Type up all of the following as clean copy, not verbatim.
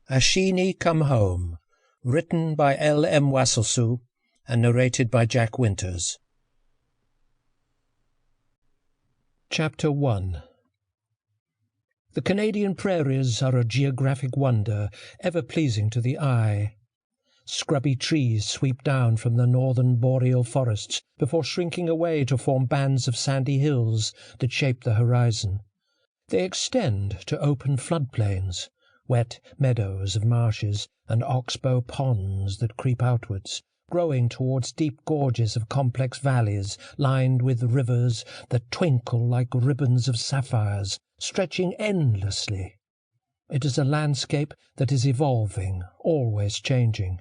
Ashenee Come Home, written by L.M. Wasylciw and narrated by Jack Wynters. Chapter 1. The Canadian prairies are a geographic wonder, ever pleasing to the eye. Scrubby trees sweep down from the northern boreal forests before shrinking away to form bands of sandy hills that shape the horizon. They extend to open floodplains, wet meadows of marshes and oxbow ponds that creep outwards, growing towards deep gorges of complex valleys lined with rivers that twinkle like ribbons of sapphires, stretching endlessly. It is a landscape that is evolving, always changing.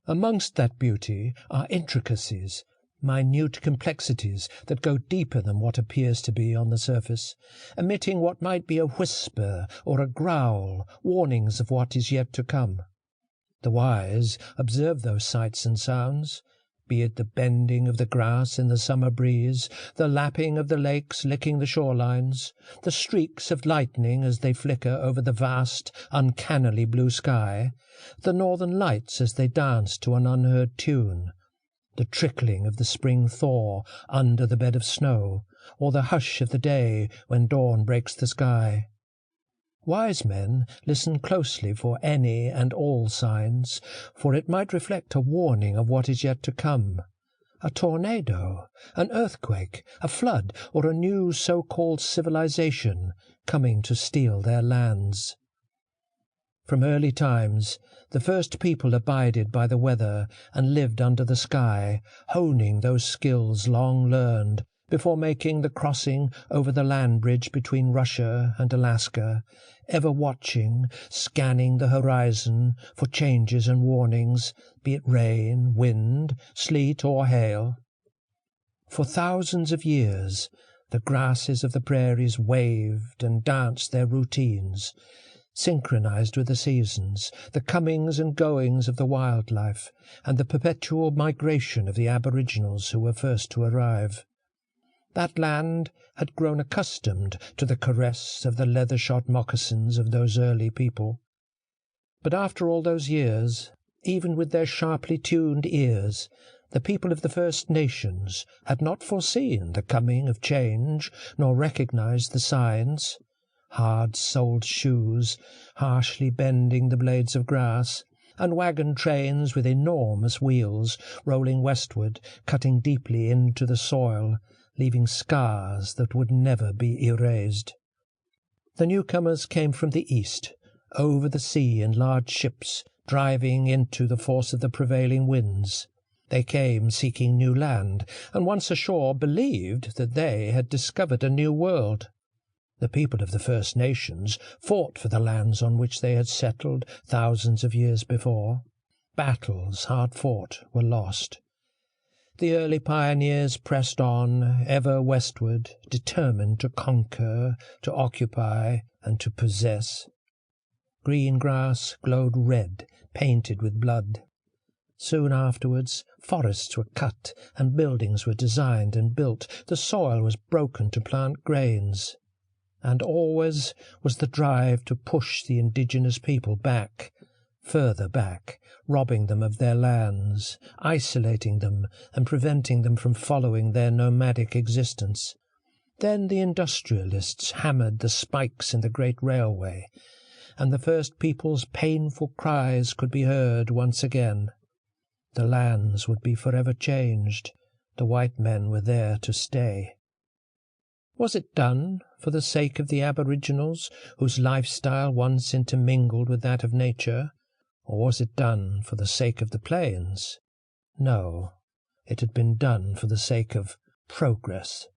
Amongst that beauty are intricacies, minute complexities that go deeper than what appears to be on the surface, emitting what might be a whisper or a growl, warnings of what is yet to come. The wise observe those sights and sounds, be it the bending of the grass in the summer breeze, the lapping of the lakes licking the shorelines, the streaks of lightning as they flicker over the vast, uncannily blue sky, the northern lights as they dance to an unheard tune, the trickling of the spring thaw under the bed of snow, or the hush of the day when dawn breaks the sky. Wise men listen closely for any and all signs, for it might reflect a warning of what is yet to come. A tornado, an earthquake, a flood, or a new so-called civilization coming to steal their lands. From early times, the first people abided by the weather and lived under the sky, honing those skills long learned before making the crossing over the land bridge between Russia and Alaska, ever watching, scanning the horizon for changes and warnings, be it rain, wind, sleet, or hail. For thousands of years, the grasses of the prairies waved and danced their routines, synchronized with the seasons, the comings and goings of the wildlife, and the perpetual migration of the aboriginals who were first to arrive. That land had grown accustomed to the caress of the leather-shod moccasins of those early people. But after all those years, even with their sharply tuned ears, the people of the First Nations had not foreseen the coming of change, nor recognized the signs. Hard-soled shoes, harshly bending the blades of grass, and wagon trains with enormous wheels rolling westward, cutting deeply into the soil, leaving scars that would never be erased. The newcomers came from the east, over the sea in large ships, driving into the force of the prevailing winds. They came seeking new land, and once ashore believed that they had discovered a new world. The people of the First Nations fought for the lands on which they had settled thousands of years before. Battles hard fought were lost. The early pioneers pressed on, ever westward, determined to conquer, to occupy, and to possess. Green grass glowed red, painted with blood. Soon afterwards, forests were cut, and buildings were designed and built. The soil was broken to plant grains. And always was the drive to push the indigenous people back, further back, robbing them of their lands, isolating them, and preventing them from following their nomadic existence. Then the industrialists hammered the spikes in the great railway, and the first people's painful cries could be heard once again. The lands would be forever changed. The white men were there to stay. Was it done for the sake of the aboriginals, whose lifestyle once intermingled with that of nature, or was it done for the sake of the plains? No, it had been done for the sake of progress.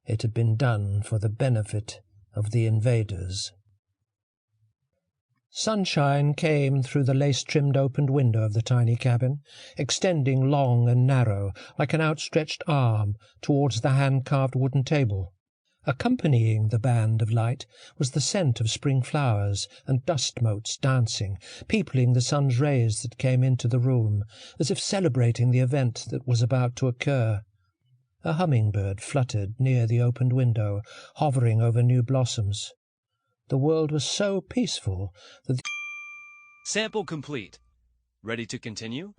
It had been done for the benefit of the invaders. Sunshine came through the lace-trimmed opened window of the tiny cabin, extending long and narrow, like an outstretched arm, towards the hand-carved wooden table. Accompanying the band of light was the scent of spring flowers and dust motes dancing, peopling the sun's rays that came into the room, as if celebrating the event that was about to occur. A hummingbird fluttered near the opened window, hovering over new blossoms. The world was so peaceful that Sample complete. Ready to continue?